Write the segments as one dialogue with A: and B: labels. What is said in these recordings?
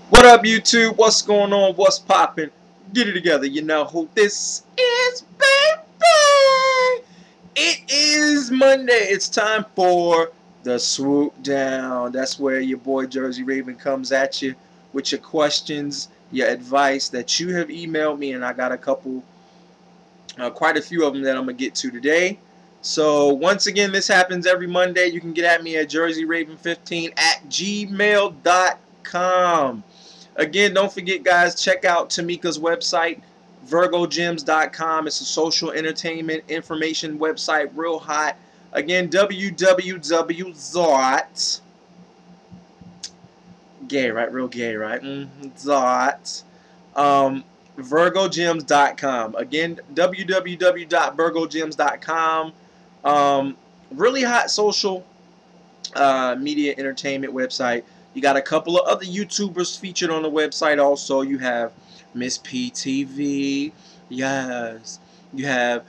A: What up, YouTube? What's going on? What's poppin'? Get it together. You know who this is, baby. It is Monday. It's time for the swoop down. That's where your boy Jersey Raven comes at you with your questions, your advice that you have emailed me, and I got a couple, quite a few of them that I'm gonna get to today. So once again, this happens every Monday. You can get at me at jerseyraven15@gmail.com. Again, don't forget, guys, check out Tamika's website, virgogems.com. It's a social entertainment information website, real hot. Again, www. Gay, right? Real gay, right? Dot. Virgogems.com. Again, www.virgogems.com. Really hot social media entertainment website. You got a couple of other YouTubers featured on the website also. You have Miss PTV. Yes. You have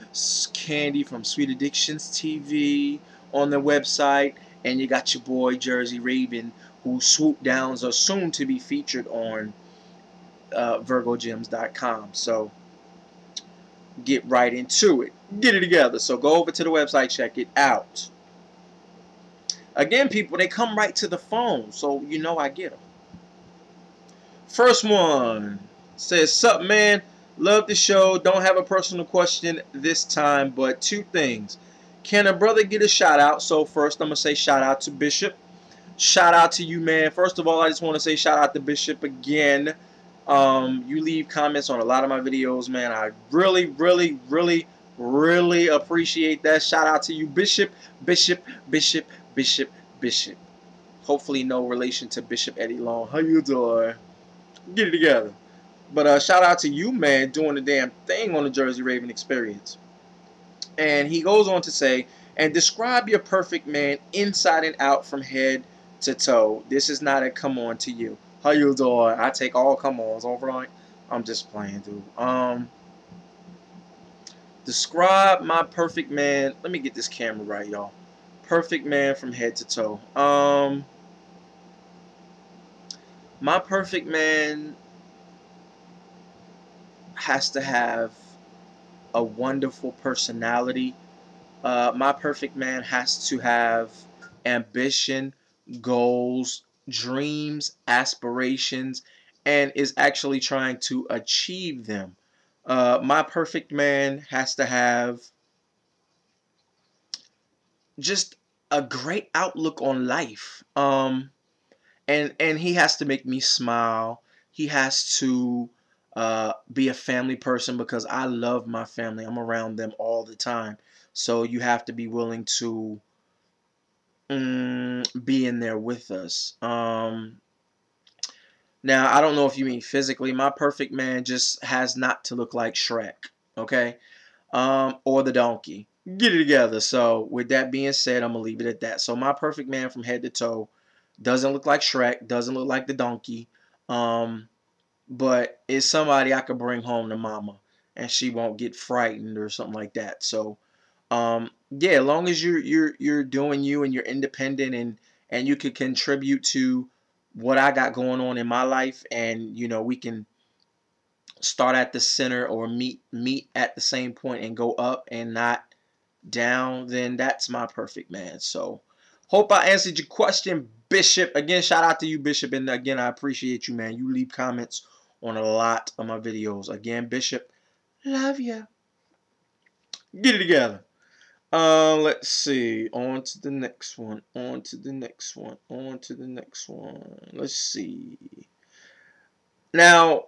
A: Candy from Sweet Addictions TV on the website. And you got your boy Jersey Raven, who swoop downs are soon to be featured on virgogems.com. So get right into it. Get it together. So go over to the website, check it out. Again, people, they come right to the phone, so you know I get them. First one says, "Sup, man? Love the show. Don't have a personal question this time, but two things. Can a brother get a shout out?" So first, I'm going to say shout out to Bishop. Shout out to you, man. First of all, I just want to say shout out to Bishop again. You leave comments on a lot of my videos, man. I really, really, really, really appreciate that. Shout out to you, Bishop, Bishop, Bishop, Bishop, Bishop. Hopefully no relation to Bishop Eddie Long. How you doing? Get it together. But shout out to you, man, doing the damn thing on the Jersey Raven experience. And he goes on to say, "And describe your perfect man inside and out from head to toe. This is not a come on to you. How you doing?" I take all come ons over on. I'm just playing, dude. Describe my perfect man. Let me get this camera right, y'all. Perfect man from head to toe. My perfect man has to have a wonderful personality. My perfect man has to have ambition, goals, dreams, aspirations, and is actually trying to achieve them. My perfect man has to have just a great outlook on life. And he has to make me smile. He has to be a family person because I love my family. I'm around them all the time. So you have to be willing to be in there with us. Now, I don't know if you mean physically. My perfect man just has not to look like Shrek, okay? Or the donkey. Get it together. So with that being said, I'm going to leave it at that. So my perfect man from head to toe doesn't look like Shrek, doesn't look like the donkey, but is somebody I could bring home to mama and she won't get frightened or something like that. So yeah, as long as you're doing you and you're independent and you could contribute to what I got going on in my life, and you know we can start at the center or meet at the same point and go up and not down, then that's my perfect man. So hope I answered your question, Bishop. Again, shout out to you, Bishop, and again, I appreciate you, man. You leave comments on a lot of my videos. Again, Bishop, love you. Get it together. Let's see. On to the next one. On to the next one. On to the next one. Let's see. Now,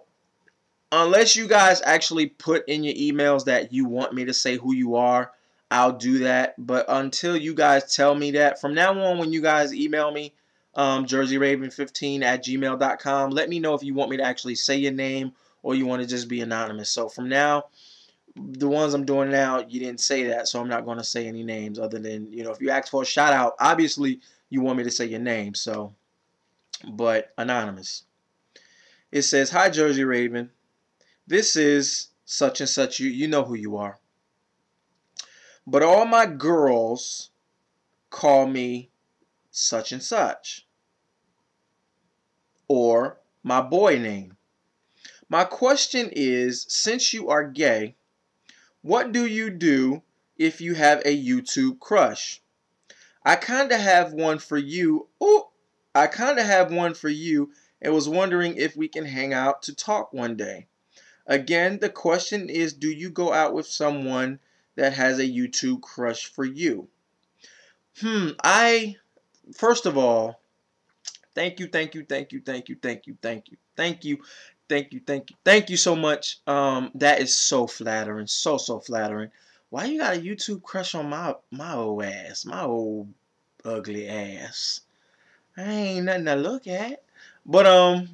A: unless you guys actually put in your emails that you want me to say who you are, I'll do that. But until you guys tell me that, from now on, when you guys email me, jerseyraven15@gmail.com, let me know if you want me to actually say your name or you want to just be anonymous. So from now, the ones I'm doing now, you didn't say that, so I'm not going to say any names other than, you know, if you ask for a shout out, obviously you want me to say your name, so, but anonymous. It says, "Hi, Jersey Raven. This is such and such. You know who you are. But all my girls call me such and such. Or my boy name. My question is, since you are gay, what do you do if you have a YouTube crush? I kind of have one for you. Ooh, I kind of have one for you and was wondering if we can hang out to talk one day. Again, the question is, do you go out with someone that has a YouTube crush for you? First of all, thank you, thank you, thank you, thank you, thank you, thank you, thank you, thank you, thank you, thank you so much. That is so flattering, so flattering. Why you got a YouTube crush on my old ass, my old ugly ass? I ain't nothing to look at. But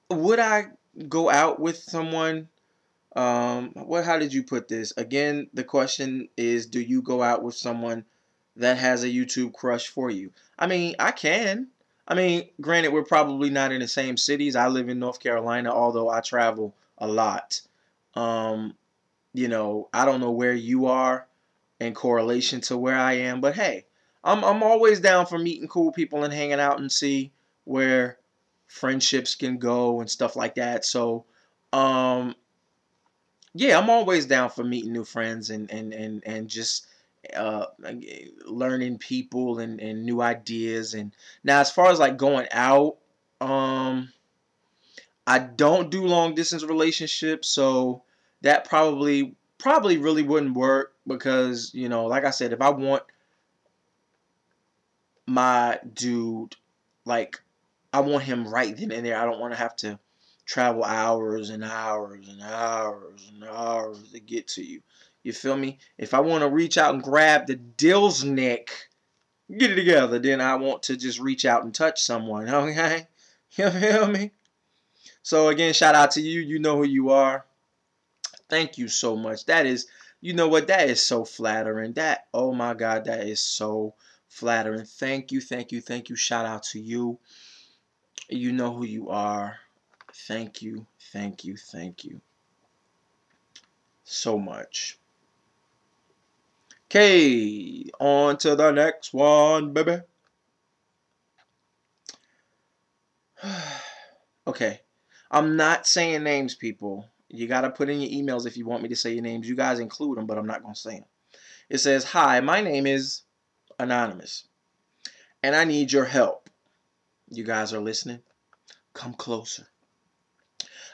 A: would I go out with someone? How did you put this? Again, the question is, do you go out with someone that has a YouTube crush for you? I mean, I can. I mean, granted, we're probably not in the same cities. I live in North Carolina, although I travel a lot. Um, I don't know where you are in correlation to where I am, but hey, I'm always down for meeting cool people and hanging out and see where friendships can go and stuff like that. So, um, yeah, I'm always down for meeting new friends and just learning people and new ideas. And now, as far as like going out, um, I don't do long distance relationships, so that probably really wouldn't work because like I said, if I want my dude, like I want him right then and there. I don't want to have to travel hours and hours and hours and hours to get to you. You feel me? If I want to reach out and grab the dill's neck, get it together, then I want to just reach out and touch someone. Okay? You feel me? So again, shout out to you. You know who you are. Thank you so much. That is, you know what? That is so flattering. Oh my God, that is so flattering. Thank you, thank you, thank you. Shout out to you. You know who you are. Thank you, thank you, thank you so much. Okay, on to the next one, baby. Okay, I'm not saying names, people. You got to put in your emails if you want me to say your names. You guys include them, but I'm not going to say them. It says, "Hi, my name is Anonymous, and I need your help." You guys are listening? Come closer.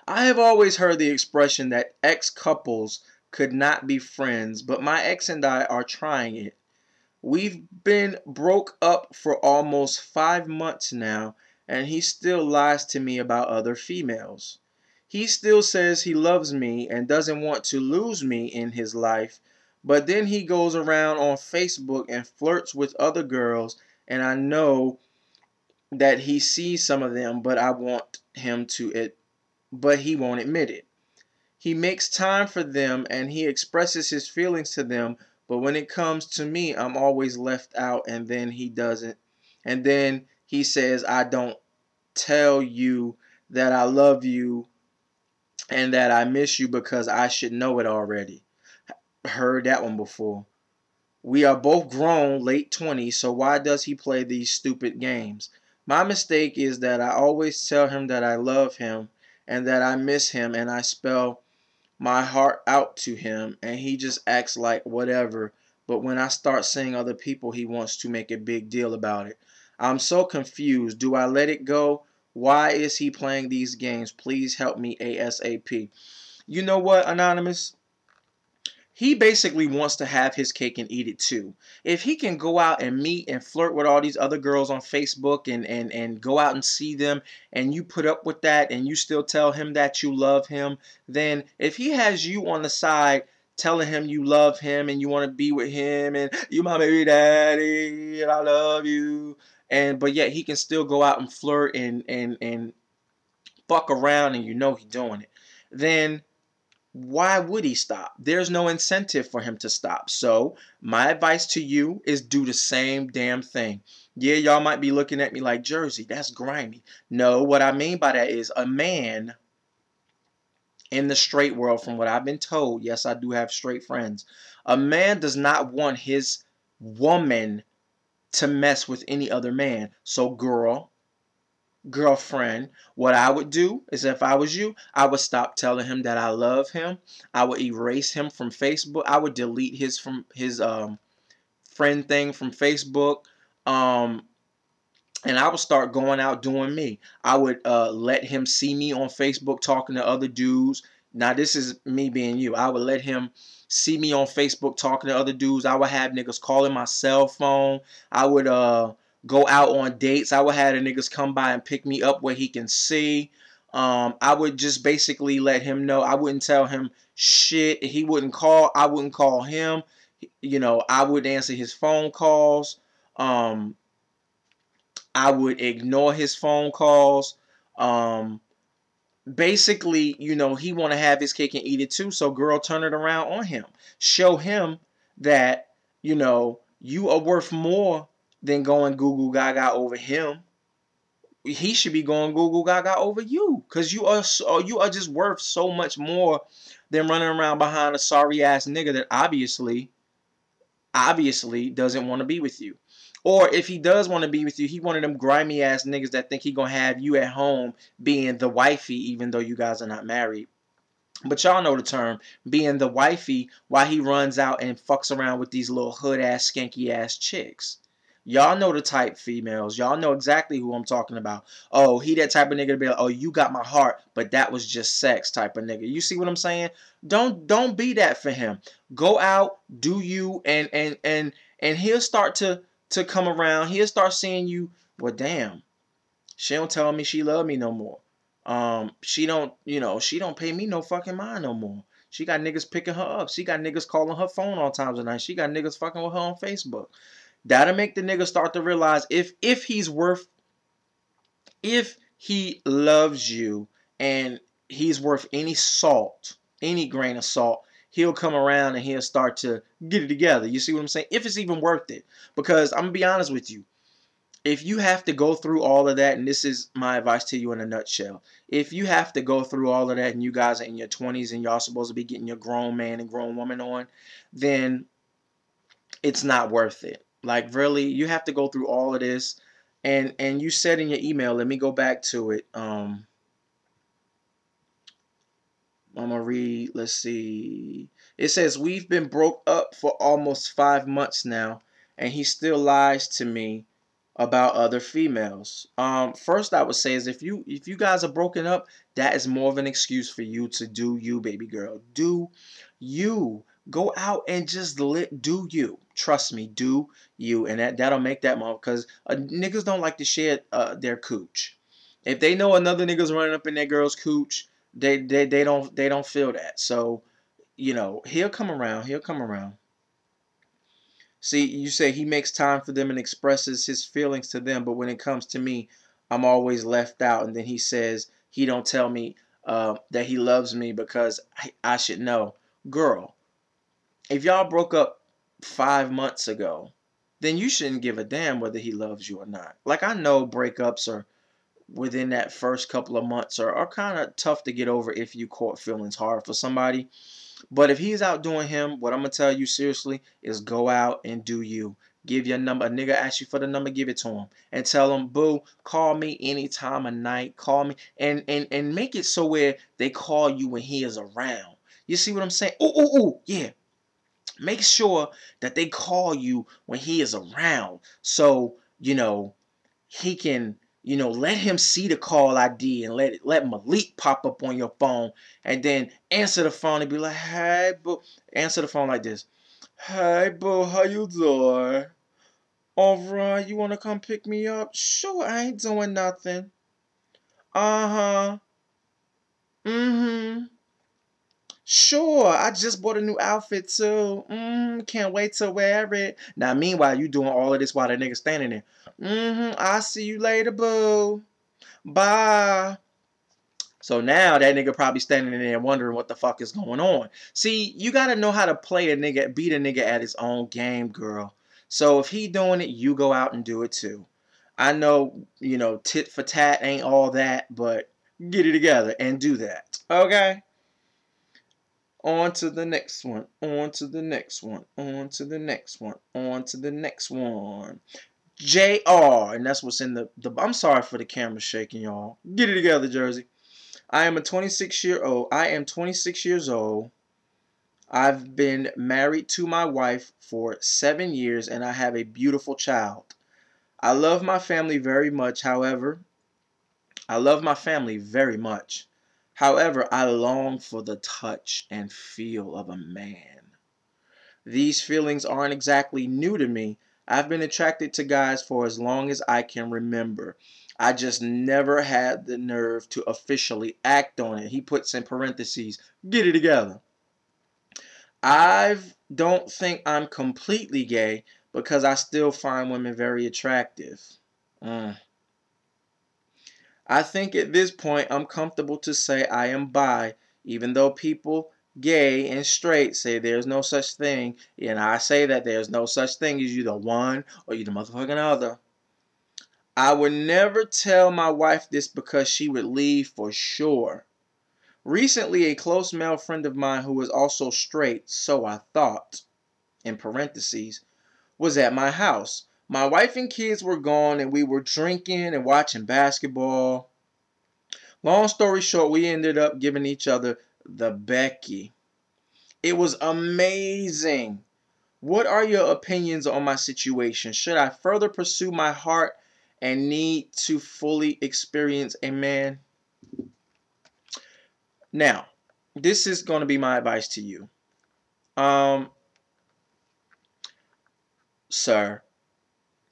A: I have always heard the expression that ex-couples could not be friends, but my ex and I are trying it. We've been broke up for almost 5 months now, and he still lies to me about other females. He still says he loves me and doesn't want to lose me in his life, but then he goes around on Facebook and flirts with other girls, and I know that he sees some of them, but he won't admit it. He makes time for them and he expresses his feelings to them, but when it comes to me, I'm always left out, and then he doesn't. And then he says, I don't tell you that I love you and that I miss you because I should know it already. Heard that one before. We are both grown, late 20s, so why does he play these stupid games? My mistake is that I always tell him that I love him and that I miss him, and I spell my heart out to him, and he just acts like whatever. But when I start seeing other people, he wants to make a big deal about it. I'm so confused. Do I let it go? Why is he playing these games? Please help me ASAP. You know what, Anonymous? He basically wants to have his cake and eat it too. If he can go out and meet and flirt with all these other girls on Facebook and go out and see them, and you put up with that and you still tell him that you love him, then if he has you on the side telling him you love him and you want to be with him and you my baby daddy and I love you, but yet he can still go out and flirt and fuck around and he's doing it, then why would he stop? There's no incentive for him to stop. So my advice to you is do the same damn thing. Yeah, y'all might be looking at me like, Jersey, that's grimy. No, what I mean by that is a man in the straight world, from what I've been told, yes, I do have straight friends, a man does not want his woman to mess with any other man. So girl, girlfriend, what I would do is, if I was you, I would stop telling him that I love him. I would erase him from Facebook. I would delete his friend thing from Facebook. Um, and I would start going out doing me. I would let him see me on Facebook talking to other dudes. Now this is me being you. I would let him see me on Facebook talking to other dudes. I would have niggas calling my cell phone. I would go out on dates. I would have the niggas come by and pick me up where he can see. I would just basically let him know. I wouldn't tell him shit. He wouldn't call. I wouldn't call him. You know, I would answer his phone calls. I would ignore his phone calls. Um, Basically, you know, he want to have his cake and eat it too. So, girl, turn it around on him. Show him that, you know, you are worth more than going Google Gaga over him. He should be going Google Gaga over you, because you are just worth so much more than running around behind a sorry ass nigga that obviously doesn't want to be with you. Or if he does want to be with you, he one of them grimy ass niggas that think he gonna have you at home being the wifey, even though you guys are not married. But y'all know the term, being the wifey, while he runs out and fucks around with these little hood ass skanky ass chicks. Y'all know the type, females. Y'all know exactly who I'm talking about. Oh, he that type of nigga to be like, oh, you got my heart, but that was just sex type of nigga. You see what I'm saying? Don't be that for him. Go out, do you, and he'll start to come around. He'll start seeing you. Well, damn, she don't tell me she love me no more. She don't, you know, she don't pay me no fucking mind no more. She got niggas picking her up. She got niggas calling her phone all times of night. She got niggas fucking with her on Facebook. That'll make the nigga start to realize if he loves you and he's worth any salt, any grain of salt, he'll come around and he'll start to get it together. You see what I'm saying? If it's even worth it. Because I'm gonna be honest with you. If you have to go through all of that, and this is my advice to you in a nutshell, if you have to go through all of that and you guys are in your 20s and y'all supposed to be getting your grown man and grown woman on, then it's not worth it. Like, really, you have to go through all of this. And you said in your email, let me go back to it. I'm gonna read, let's see. It says, we've been broke up for almost 5 months now, and he still lies to me about other females. First I would say is, if you guys are broken up, that is more of an excuse for you to do you, baby girl. Do you. Go out and just do you. Trust me, do you. And that'll make that mom, because niggas don't like to share their cooch. If they know another nigga's running up in their girl's cooch, they don't feel that. So, you know, he'll come around. He'll come around. See, you say he makes time for them and expresses his feelings to them, but when it comes to me, I'm always left out. And then he says he don't tell me that he loves me because I should know. Girl, if y'all broke up 5 months ago, then you shouldn't give a damn whether he loves you or not. Like, I know breakups are within that first couple of months are kind of tough to get over if you caught feelings hard for somebody. But if he's out doing him, what I'm gonna tell you seriously is go out and do you. Give your number. A nigga asks you for the number, give it to him. And tell him, boo, call me any time of night. Call me. And make it so where they call you when he is around. You see what I'm saying? Ooh, ooh, ooh, yeah. Make sure that they call you when he is around. So, you know, he can, you know, let him see the call ID and let Malik pop up on your phone, and then answer the phone and be like, hey, boo. Answer the phone like this. Hey, boo, how you doing? Alright, you want to come pick me up? Sure, I ain't doing nothing. Uh-huh. Mm-hmm. Sure, I just bought a new outfit too. Can't wait to wear it. Now, meanwhile, you doing all of this while the nigga standing there. I'll see you later, boo. Bye. So now that nigga probably standing there wondering what the fuck is going on. See, you gotta know how to play a nigga, beat a nigga at his own game, girl. So if he doing it, you go out and do it too. I know, you know, tit for tat ain't all that, but get it together and do that. Okay? On to the next one. On to the next one. On to the next one. On to the next one. JR, and that's what's in the I'm sorry for the camera shaking, y'all. Get it together, Jersey. I am 26 years old. I've been married to my wife for 7 years and I have a beautiful child. I love my family very much. I love my family very much. However, I long for the touch and feel of a man. These feelings aren't exactly new to me. I've been attracted to guys for as long as I can remember. I just never had the nerve to officially act on it. He puts in parentheses, get it together. I don't think I'm completely gay because I still find women very attractive. Mm. I think at this point I'm comfortable to say I am bi, even though people gay and straight say there's no such thing, and I say that there's no such thing as you the one or you the motherfucking other. I would never tell my wife this because she would leave for sure. Recently, a close male friend of mine who is also straight, so I thought, in parentheses, was at my house. My wife and kids were gone and we were drinking and watching basketball. Long story short, we ended up giving each other the Becky. It was amazing. What are your opinions on my situation? Should I further pursue my heart and need to fully experience a man? Now, this is going to be my advice to you. Sir,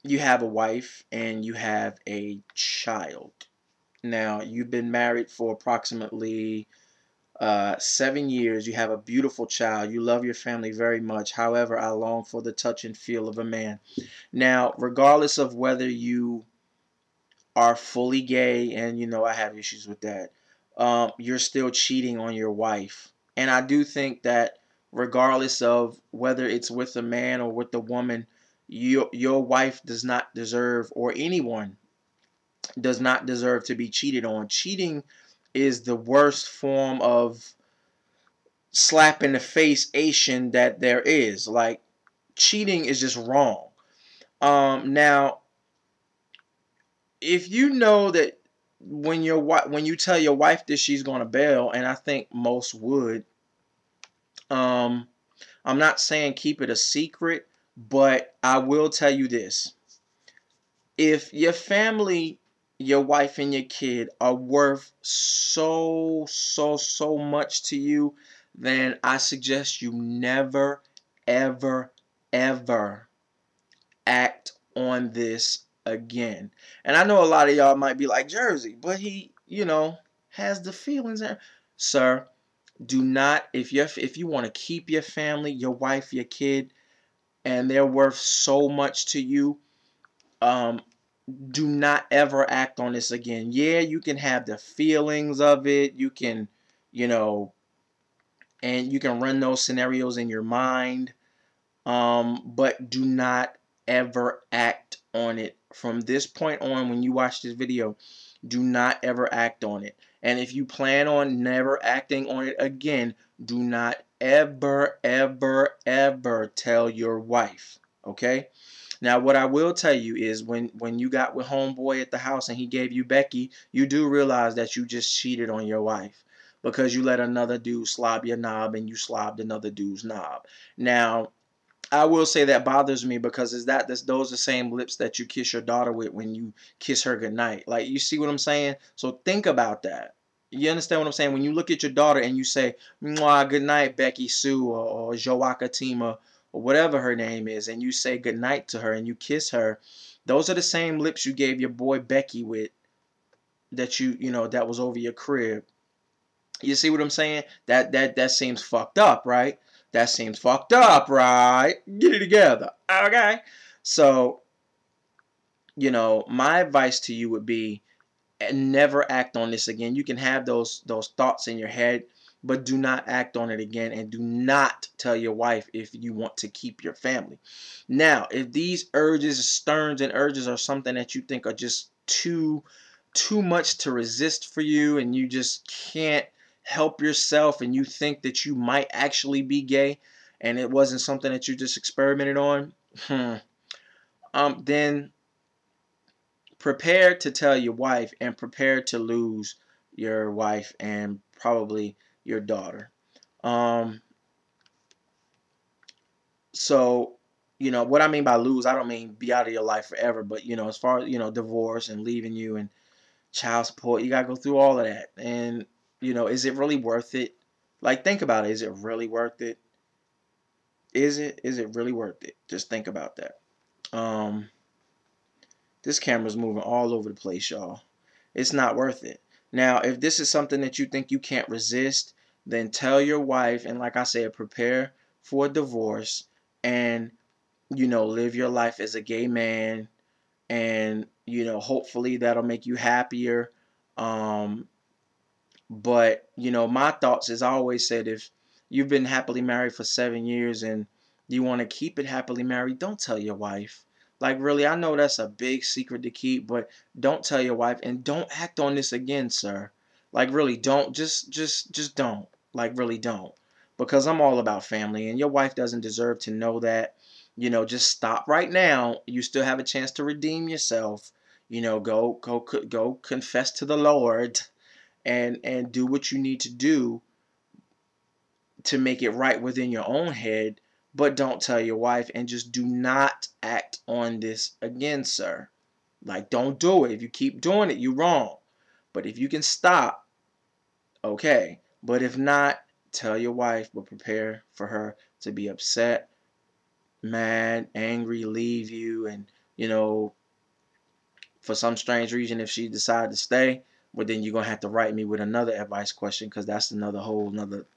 A: you have a wife and you have a child. Now, you've been married for approximately 7 years. You have a beautiful child. You love your family very much. However, I long for the touch and feel of a man. Now, regardless of whether you are fully gay, and you know I have issues with that, you're still cheating on your wife. And I do think that regardless of whether it's with a man or with a woman, your wife does not deserve, or anyone does not deserve to be cheated on. Cheating is the worst form of slap in the face Asian that there is. Like, cheating is just wrong. Now, if you know that when you tell your wife that she's gonna bail, and I think most would, I'm not saying keep it a secret, but I will tell you this: if your family, your wife and your kid are worth so much to you, then I suggest you never, ever, ever act on this again. And I know a lot of y'all might be like, Jersey, but he, has the feelings there. Sir, do not, if you want to keep your family, your wife, your kid, and they're worth so much to you, do not ever act on this again. Yeah, you can have the feelings of it. You can, and you can run those scenarios in your mind. But do not ever act on it. From this point on, when you watch this video, do not ever act on it. And if you plan on never acting on it again, do not ever, ever, ever tell your wife. Okay? Now, what I will tell you is when you got with homeboy at the house and he gave you Becky, you do realize that you just cheated on your wife because you let another dude slob your knob and you slobbed another dude's knob. Now, I will say that bothers me because those the same lips that you kiss your daughter with when you kiss her goodnight. Like, you see what I'm saying? So think about that. You understand what I'm saying? When you look at your daughter and you say, "Mwah, good night, Becky Sue," or Joaka Tima, or whatever her name is, and you say good night to her and you kiss her, those are the same lips you gave your boy Becky with that that was over your crib. You see what I'm saying? That seems fucked up, right? That seems fucked up, right? Get it together. Okay. So, my advice to you would be never act on this again. You can have those thoughts in your head, but do not act on it again, and do not tell your wife if you want to keep your family. Now, if these urges, sterns and urges are something that you think are just too much to resist for you, and you just can't help yourself, and you think that you might actually be gay and it wasn't something that you just experimented on, then prepare to tell your wife and prepare to lose your wife and probably your daughter. Um, so, what I mean by lose, I don't mean be out of your life forever, but, as far as, divorce and leaving you and child support, you got to go through all of that. And, is it really worth it? Like, think about it. Is it really worth it? Is it really worth it? Just think about that. This camera's moving all over the place, y'all. It's not worth it. Now, if this is something that you think you can't resist, then tell your wife, and like I said, prepare for a divorce and, live your life as a gay man, and, hopefully that'll make you happier. But, my thoughts, as I always said, if you've been happily married for 7 years and you want to keep it happily married, don't tell your wife. Like, really, I know that's a big secret to keep, but don't tell your wife, and don't act on this again, sir. Like, really, don't. Just don't. Like, really don't. Because I'm all about family, and your wife doesn't deserve to know that. Just stop right now. You still have a chance to redeem yourself. Go confess to the Lord, and do what you need to do to make it right within your own head, but don't tell your wife, and just do not act on this again, sir. Like, don't do it. If you keep doing it, you're wrong. But if you can stop, okay. But if not, tell your wife, but prepare for her to be upset, mad, angry, leave you, and, for some strange reason, if she decided to stay, but then you're going to have to write me with another advice question, because that's another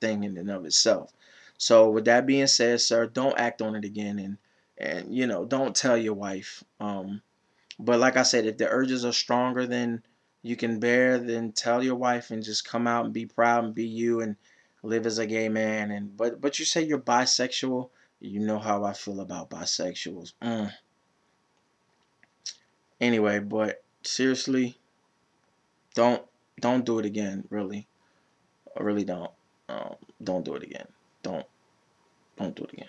A: thing in and of itself. So with that being said, sir, don't act on it again, and don't tell your wife. But like I said, if the urges are stronger than you can bear, then tell your wife and just come out and be proud and be you and live as a gay man. And but you say you're bisexual. You know how I feel about bisexuals. Anyway, but seriously, don't don't do it again. Really, I really don't. Don't do it again. Don't don't do it again.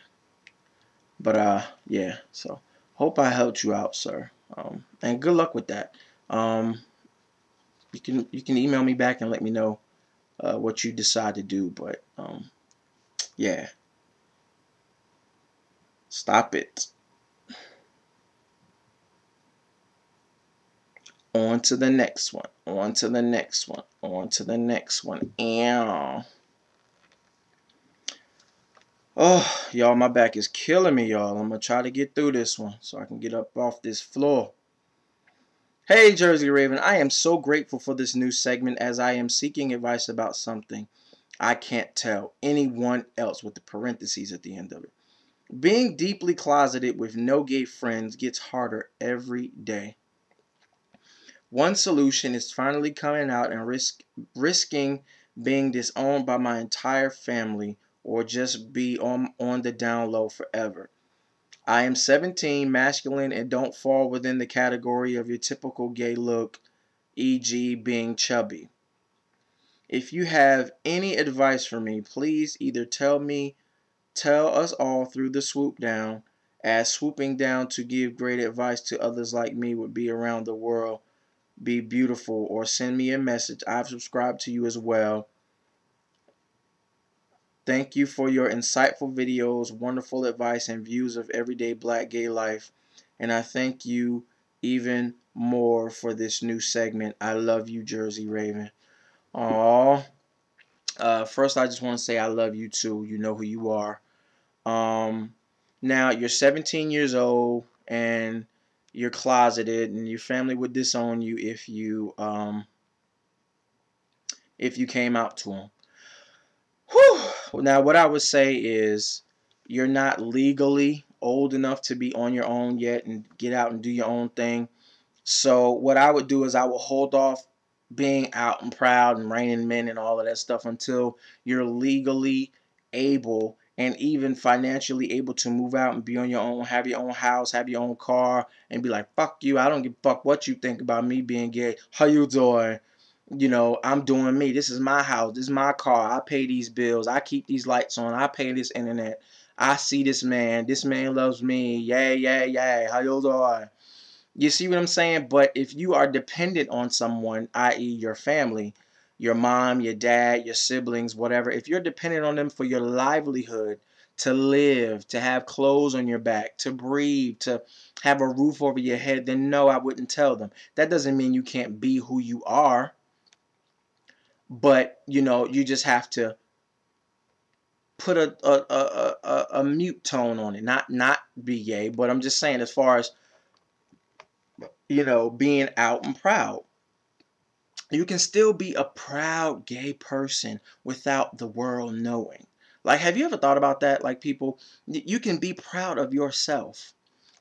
A: But yeah. So hope I helped you out, sir. And good luck with that. Um, you can email me back and let me know what you decide to do. But yeah, stop it. On to the next one. On to the next one. On to the next one. Ow. Oh, y'all, my back is killing me, y'all. I'm going to try to get through this one so I can get up off this floor. Hey, Jersey Raven, I am so grateful for this new segment, as I am seeking advice about something I can't tell anyone else, with the parentheses at the end of it. Being deeply closeted with no gay friends gets harder every day. One solution is finally coming out and risking being disowned by my entire family, or just be on the down low forever. I am 17, masculine, and don't fall within the category of your typical gay look, e.g. being chubby. If you have any advice for me, please either tell us all through the swoop down, as swooping down to give great advice to others like me would be around the world, be beautiful, or send me a message. I've subscribed to you as well. Thank you for your insightful videos, wonderful advice, and views of everyday black gay life. And I thank you even more for this new segment. I love you, Jersey Raven. Aww. First, I just want to say I love you too. You know who you are. Now, you're 17 years old and you're closeted, and your family would disown you if you came out to them. Whew. Now, what I would say is you're not legally old enough to be on your own yet and get out and do your own thing. So what I would do is I would hold off being out and proud and raining men and all of that stuff until you're legally able and even financially able to move out and be on your own, have your own house, have your own car, and be like, fuck you, I don't give a fuck what you think about me being gay. How you doing? I'm doing me. This is my house. This is my car. I pay these bills. I keep these lights on. I pay this internet. I see this man. This man loves me. Yay, yay, yay. How you doing? You see what I'm saying? But if you are dependent on someone, i.e., your family, your mom, your dad, your siblings, whatever, if you're dependent on them for your livelihood, to live, to have clothes on your back, to breathe, to have a roof over your head, then no, I wouldn't tell them. That doesn't mean you can't be who you are, but you just have to put a mute tone on it. Not be gay, but I'm just saying as far as being out and proud. You can still be a proud gay person without the world knowing. Like, have you ever thought about that? Like, people, you can be proud of yourself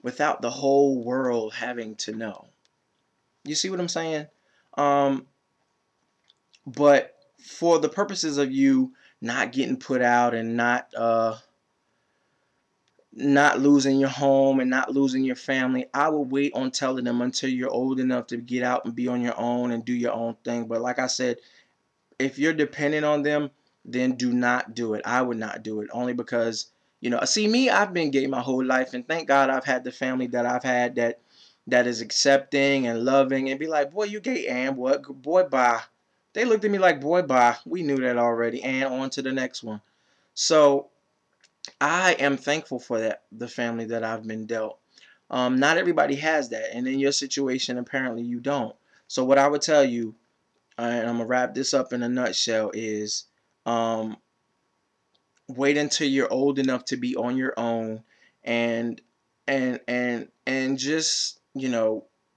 A: without the whole world having to know. You see what I'm saying? Um, but for the purposes of you not getting put out and not losing your home and not losing your family, I will wait on telling them until you're old enough to get out and be on your own and do your own thing. But like I said, if you're dependent on them, then do not do it. I would not do it, only because see me, I've been gay my whole life, and thank God I've had the family that I've had that is accepting and loving, and be like, boy, you gay, and what, boy, bye. They looked at me like, boy, bye. We knew that already, and on to the next one. So I am thankful for that, the family that I've been dealt. Not everybody has that, and in your situation, apparently you don't. So what I would tell you, and I'm gonna wrap this up in a nutshell, is um, wait until you're old enough to be on your own, and and just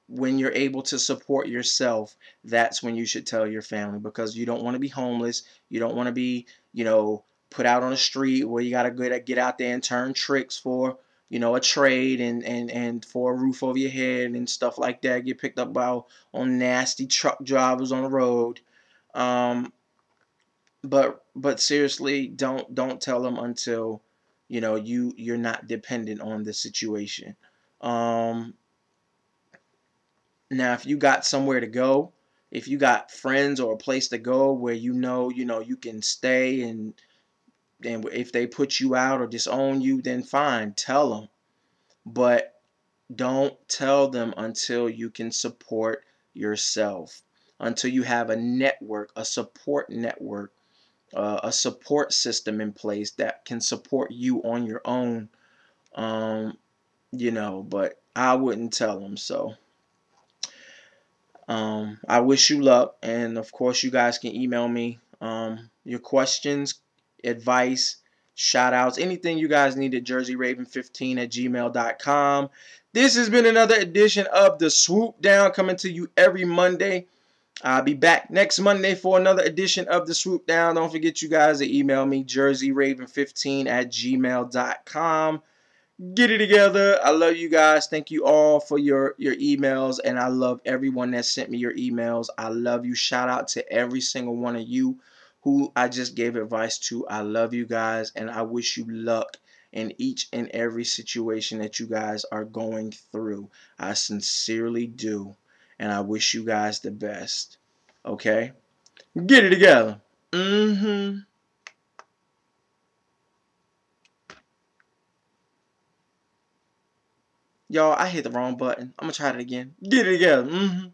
A: when you're able to support yourself, that's when you should tell your family, because you don't want to be homeless. You don't want to be put out on the street where you gotta get out there and turn tricks for a trade, and for a roof over your head and stuff like that. Get picked up by on nasty truck drivers on the road. um, but seriously, don't tell them until you're not dependent on the situation. um Now, if you got somewhere to go, if you got friends or a place to go where you can stay, and if they put you out or disown you, then fine, tell them. But don't tell them until you can support yourself, until you have a network, a support network, a support system in place that can support you on your own. um but I wouldn't tell them. So I wish you luck, and of course you guys can email me your questions, advice, shout outs, anything you guys need at jerseyraven15@gmail.com. This has been another edition of the Swoop Down, coming to you every Monday. I'll be back next Monday for another edition of the Swoop Down. Don't forget, you guys, to email me, jerseyraven15@gmail.com. Get it together. I love you guys. Thank you all for your emails, and I love everyone that sent me your emails. I love you. Shout out to every single one of you who I just gave advice to. I love you guys, and I wish you luck in each and every situation that you guys are going through. I sincerely do, and I wish you guys the best. Okay? Get it together. Y'all, I hit the wrong button. I'm gonna try it again. Get it together.